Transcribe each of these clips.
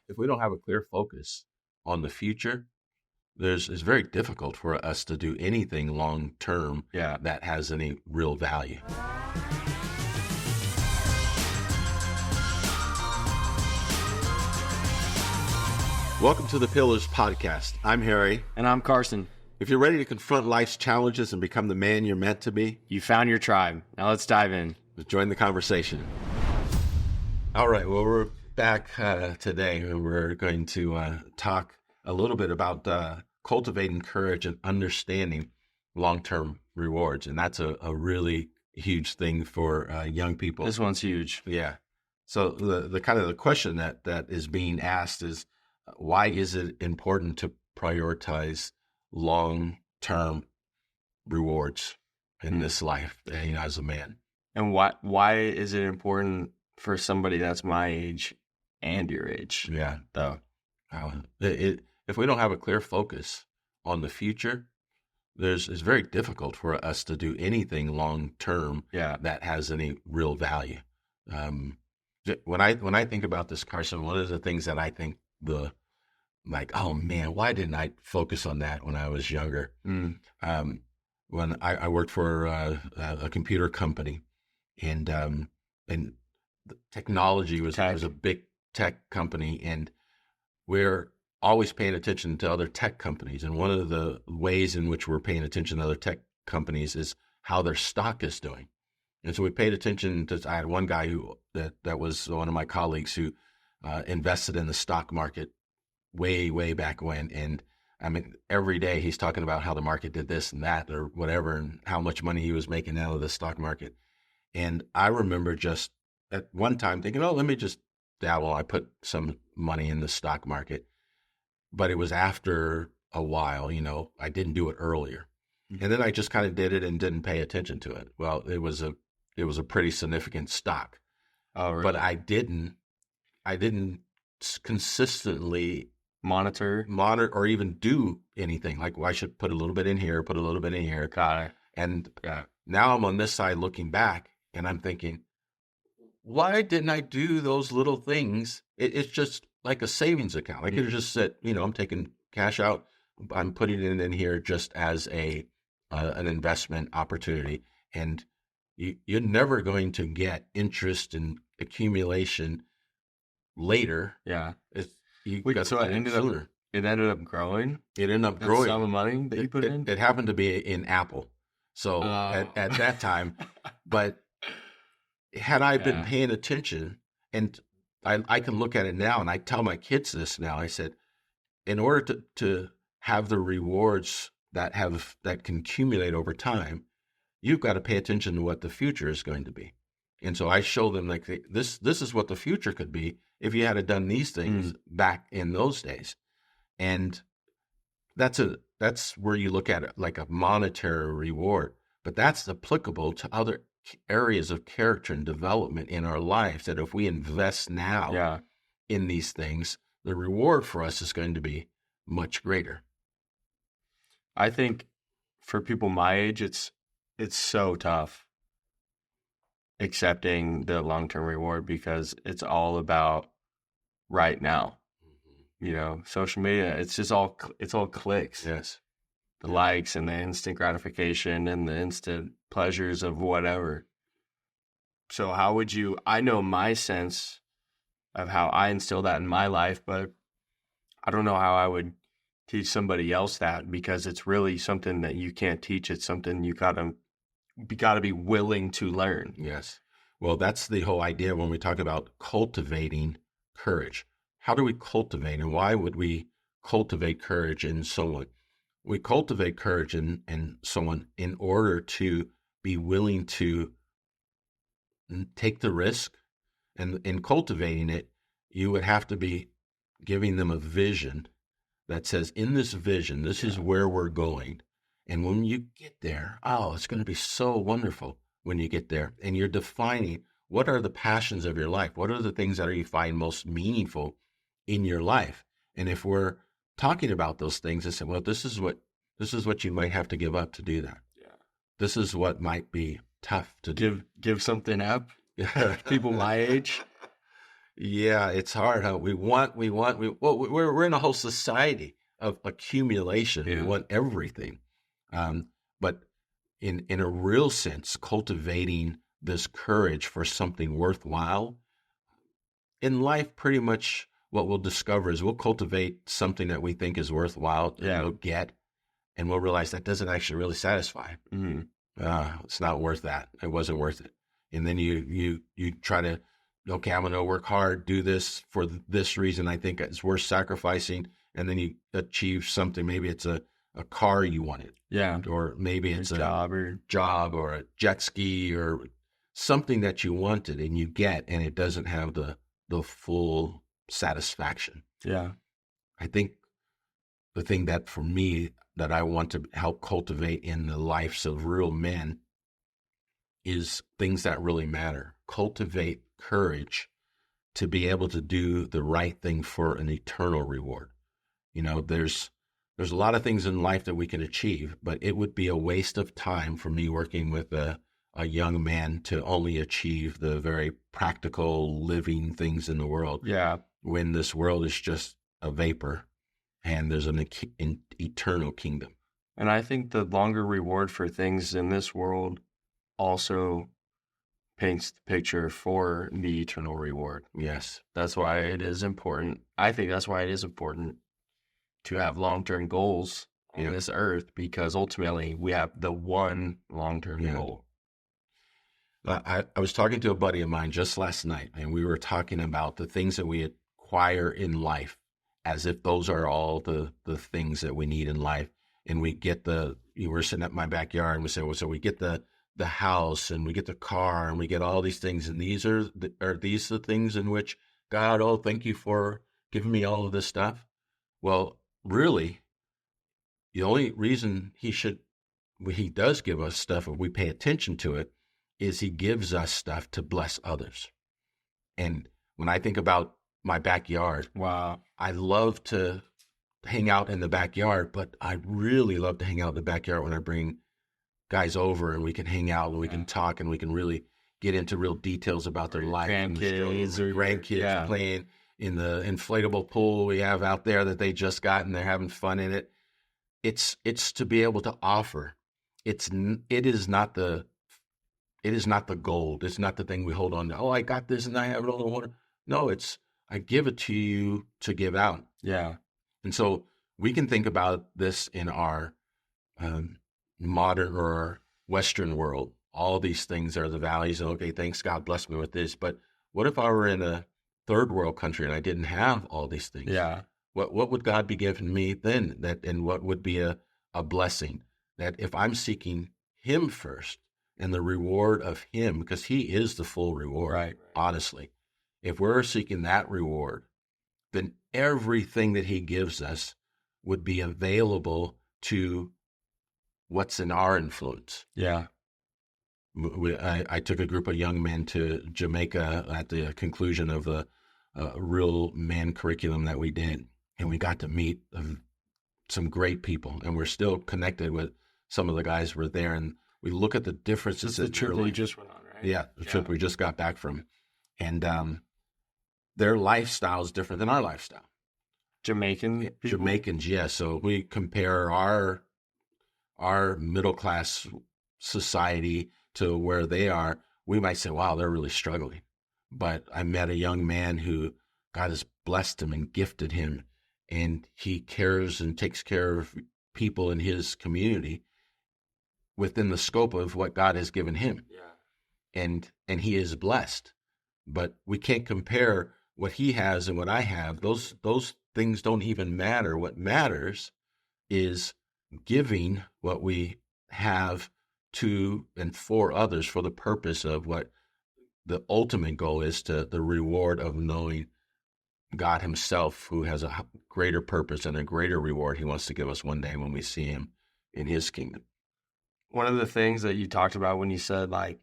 if we don't have a clear focus on the future, it's very difficult for us to do anything long term that has any real value. Welcome to the Pillars Podcast. I'm Harry. And I'm Carson. If you're ready to confront life's challenges and become the man you're meant to be, you found your tribe. Now let's dive in. Let's join the conversation. All right. Well, we're back today, and we're going to talk a little bit about cultivating courage and understanding long-term rewards. And that's a really huge thing for young people. This one's huge. Yeah. So the kind of the question that is being asked is, why is it important to prioritize long-term rewards in this life, as a man? And why is it important for somebody that's my age and your age? Yeah, though. If we don't have a clear focus on the future, it's very difficult for us to do anything long-term that has any real value. When I think about this, Carson, one of the things that I think oh man, why didn't I focus on that when I was younger? When I worked for a computer company, and the technology was a big tech company, and we're always paying attention to other tech companies. And one of the ways in which we're paying attention to other tech companies is how their stock is doing. And so we paid attention to. I had one guy that was one of my colleagues who invested in the stock market way back when. And I mean, every day he's talking about how the market did this and that or whatever, and how much money he was making out of the stock market. And I remember just at one time thinking, let me just dabble. I put some money in the stock market, but it was after a while, I didn't do it earlier. Mm-hmm. And then I just kind of did it and didn't pay attention to it. Well, it was a pretty significant stock. Oh, really? But I didn't consistently monitor or even do anything. Like, well, I should put a little bit in here, put a little bit in here. Got it. And now I'm on this side looking back, and I'm thinking, why didn't I do those little things? It's just like a savings account. I could have just said, I'm taking cash out, I'm putting it in here just as an investment opportunity. And you're never going to get interest and accumulation later. Yeah. So it ended up growing? It ended up growing. Some of the money that you put in? It happened to be in Apple. So at that time, but had I been paying attention, and I can look at it now, and I tell my kids this now, I said, in order to have the rewards that can accumulate over time, you've got to pay attention to what the future is going to be. And so I show them, like, this is what the future could be if you had done these things back in those days. And that's where you look at it like a monetary reward, but that's applicable to other areas of character and development in our lives, that if we invest now in these things, the reward for us is going to be much greater. I think for people my age, it's so tough accepting the long-term reward, because it's all about right now. Mm-hmm. Social media, it's all clicks. Yes. The likes and the instant gratification and the instant pleasures of whatever. So how would you, I know my sense of how I instill that in my life, but I don't know how I would teach somebody else that, because it's really something that you can't teach. It's something you gotta be willing to learn. Yes. Well, that's the whole idea when we talk about cultivating courage. How do we cultivate, and why would we cultivate courage in someone? We cultivate courage in someone in order to be willing to take the risk. And in cultivating it, you would have to be giving them a vision that says, in this vision, this is where we're going. And when you get there, it's going to be so wonderful when you get there. And you're defining, what are the passions of your life? What are the things that you find most meaningful in your life? And if we're talking about those things, I said, well, this is what you might have to give up to do that. Yeah. This is what might be tough to do. Give something up. People my age. Yeah, it's hard. Huh? We're in a whole society of accumulation. We Yeah. want everything. But in a real sense, cultivating this courage for something worthwhile in life, pretty much what we'll discover is we'll cultivate something that we think is worthwhile and Yeah. we'll get, and we'll realize that doesn't actually really satisfy. Mm-hmm. It's not worth that. It wasn't worth it. And then you try to, okay, I'm going to work hard, do this for this reason. I think it's worth sacrificing. And then you achieve something. Maybe it's a car you wanted. Yeah. Or maybe it's a job or a jet ski or something that you wanted and you get, and it doesn't have the full satisfaction. Yeah. I think the thing that for me that I want to help cultivate in the lives of real men is things that really matter. Cultivate courage to be able to do the right thing for an eternal reward. You know, there's a lot of things in life that we can achieve, but it would be a waste of time for me working with a young man to only achieve the very practical living things in the world. Yeah. When this world is just a vapor and there's an eternal kingdom. And I think the longer reward for things in this world also paints the picture for the eternal reward. Yes. That's why it is important. I think that's why it is important to have long-term goals on this earth, because ultimately we have the one long-term goal. I was talking to a buddy of mine just last night, and we were talking about the things that we acquire in life as if those are all the things that we need in life. And we get you were sitting at my backyard and we said, well, so we get the house and we get the car and we get all these things. And these are these the things in which God, oh, thank you for giving me all of this stuff. Well, really, the only reason he does give us stuff, if we pay attention to it, is he gives us stuff to bless others. And when I think about my backyard, wow, I love to hang out in the backyard, but I really love to hang out in the backyard when I bring guys over and we can hang out and we can talk and we can really get into real details about their life. Grandkids playing in the inflatable pool we have out there that they just got and they're having fun in it. It's to be able to offer. It is not the gold. It's not the thing we hold on to. Oh, I got this and I have it all the water. No, I give it to you to give out. Yeah. And so we can think about this in our modern or Western world. All these things are the values. Okay, thanks, God bless me with this. But what if I were in a third world country and I didn't have all these things? Yeah. What would God be giving me then? And what would be a blessing? That if I'm seeking Him first and the reward of Him, because He is the full reward, right. Honestly. If we're seeking that reward, then everything that He gives us would be available to what's in our influence. Yeah. I took a group of young men to Jamaica at the conclusion of a real man curriculum that we did. And we got to meet some great people. And we're still connected with some of the guys who were there. And we look at the differences. This is the trip that you just went on, right? Yeah, the trip we just got back from. And their lifestyle is different than our lifestyle. Jamaicans, yes. So we compare our middle class society to where they are. We might say, wow, they're really struggling. But I met a young man who God has blessed him and gifted him, and he cares and takes care of people in his community within the scope of what God has given him. Yeah. And he is blessed. But we can't compare what he has and what I have. Those things don't even matter. What matters is giving what we have to and for others for the purpose of what the ultimate goal is, to the reward of knowing God Himself, who has a greater purpose and a greater reward He wants to give us one day when we see Him in His kingdom. One of the things that you talked about when you said, like,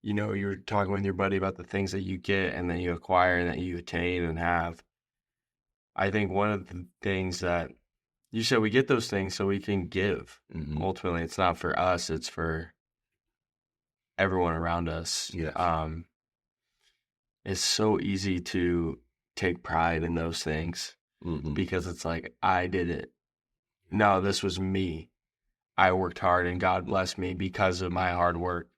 you were talking with your buddy about the things that you get and that you acquire and that you attain and have. I think one of the things that you said, we get those things so we can give. Mm-hmm. Ultimately, it's not for us, it's for everyone around us. Yes. It's so easy to take pride in those things Mm-hmm. because it's like, I did it. No, this was me. I worked hard and God blessed me because of my hard work.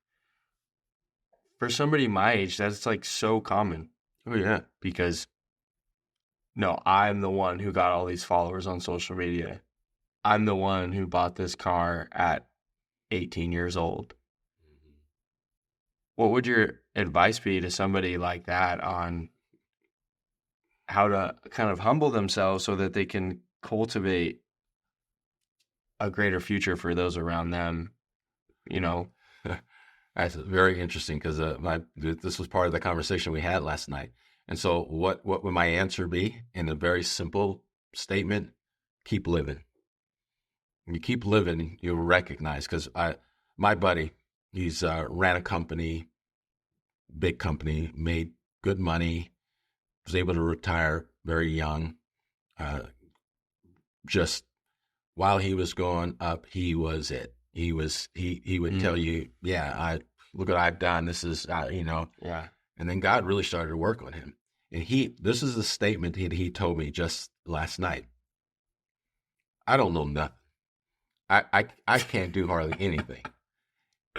For somebody my age, that's like so common Oh yeah. because no, I'm the one who got all these followers on social media. I'm the one who bought this car at 18 years old. What would your advice be to somebody like that on how to kind of humble themselves so that they can cultivate a greater future for those around them, you know? That's very interesting because this was part of the conversation we had last night. And so, what would my answer be in a very simple statement? Keep living. When you keep living, you'll recognize. Because my buddy, he's ran a company, big company, made good money, was able to retire very young. Uh, just while he was going up, he was it. He would tell you, yeah, I look what I've done. This is Yeah. And then God really started to work on him. And this is the statement he told me just last night. I don't know nothing. I can't do hardly anything.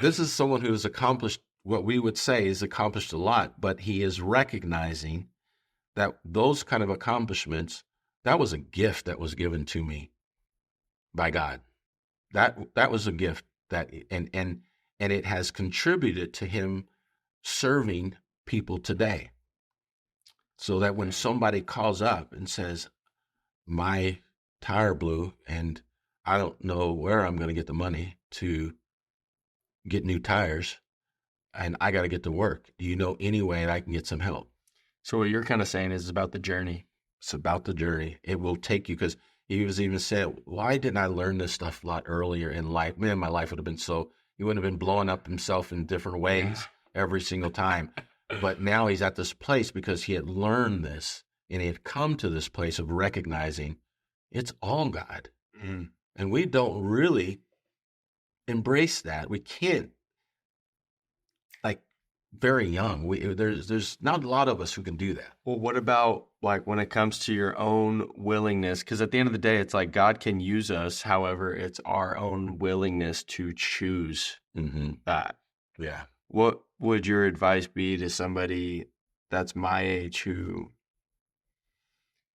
This is someone who has accomplished what we would say is accomplished a lot, but he is recognizing that those kind of accomplishments, that was a gift that was given to me by God. That was a gift and it has contributed to him serving people today. So that when somebody calls up and says, my tire blew and I don't know where I'm going to get the money to get new tires and I got to get to work. Do you know any way that I can get some help? So what you're kind of saying is about the journey. It's about the journey. It will take you because he was even said, why didn't I learn this stuff a lot earlier in life? Man, my life would have been he wouldn't have been blowing up himself in different ways every single time. But now he's at this place because he had learned this and he had come to this place of recognizing it's all God. Mm-hmm. And we don't really embrace that. We can't, like, very young. There's not a lot of us who can do that. Well, what about like when it comes to your own willingness? Because at the end of the day, it's like God can use us. However, it's our own willingness to choose that. Yeah. What would your advice be to somebody that's my age who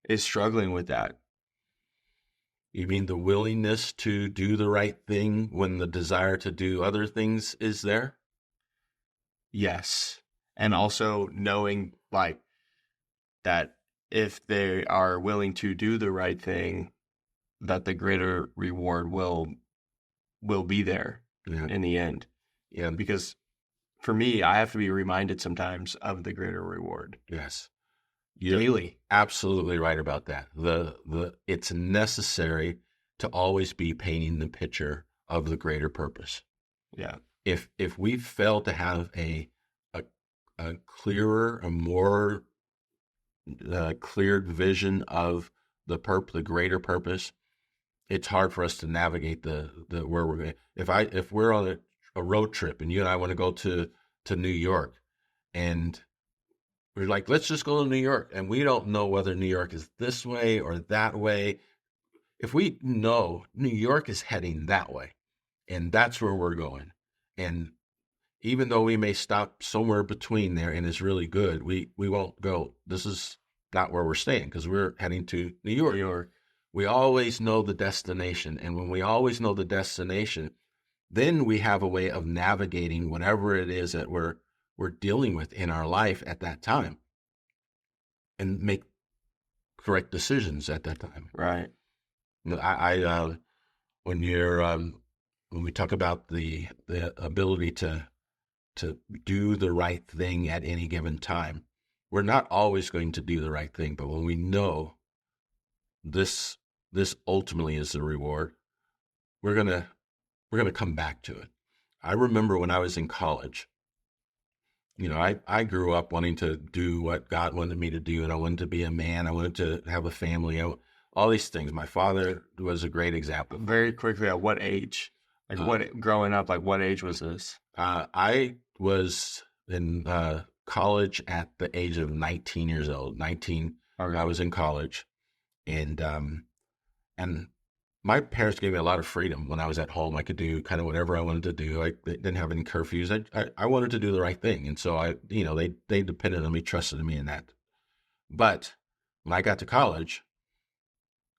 is struggling with that? You mean the willingness to do the right thing when the desire to do other things is there? Yes. And also knowing like that if they are willing to do the right thing, that the greater reward will be there in the end. Yeah. Because for me, I have to be reminded sometimes of the greater reward. Yes. You're daily. Absolutely right about that. It's necessary to always be painting the picture of the greater purpose. Yeah. If we fail to have a clearer, a more cleared vision of the greater purpose, it's hard for us to navigate the where we're going. If we're on a road trip and you and I want to go to New York and we're like, let's just go to New York. And we don't know whether New York is this way or that way. If we know New York is heading that way and that's where we're going. And even though we may stop somewhere between there and it's really good, we won't go, this is not where we're staying because we're heading to New York. New York. We always know the destination. And when we always know the destination, then we have a way of navigating whatever it is that we're dealing with in our life at that time and make correct decisions at that time. Right. I when we talk about the ability to do the right thing at any given time, we're not always going to do the right thing, but when we know this ultimately is the reward, we're gonna come back to it. I remember when I was in college, I grew up wanting to do what God wanted me to do, and I wanted to be a man. I wanted to have a family, all these things. My father was a great example. Very quickly, at what age? Like growing up, like what age was this? I was in college at the age of 19 years old, 19, I was in college, and and my parents gave me a lot of freedom when I was at home. I could do kind of whatever I wanted to do. They didn't have any curfews. I wanted to do the right thing, and so they depended on me, trusted in me in that. But when I got to college,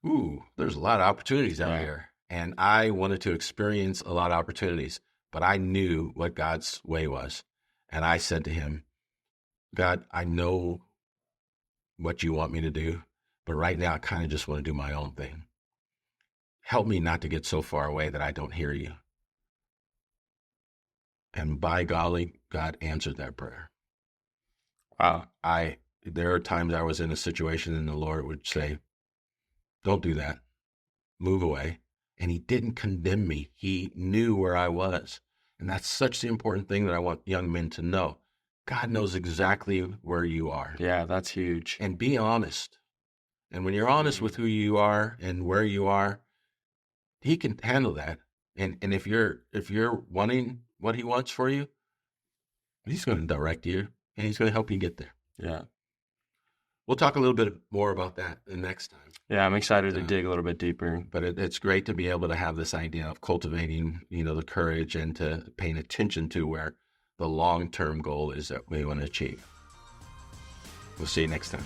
there's a lot of opportunities out here, and I wanted to experience a lot of opportunities. But I knew what God's way was, and I said to Him, God, I know what you want me to do, but right now I kind of just want to do my own thing. Help me not to get so far away that I don't hear you. And by golly, God answered that prayer. Wow. There are times I was in a situation and the Lord would say, don't do that. Move away. And He didn't condemn me. He knew where I was. And that's such the important thing that I want young men to know. God knows exactly where you are. Yeah, that's huge. And be honest. And when you're honest with who you are and where you are, He can handle that. And if you're wanting what He wants for you, He's going to direct you and He's going to help you get there. Yeah. We'll talk a little bit more about that the next time. Yeah, I'm excited to dig a little bit deeper. But it's great to be able to have this idea of cultivating, the courage and to paying attention to where the long-term goal is that we want to achieve. We'll see you next time.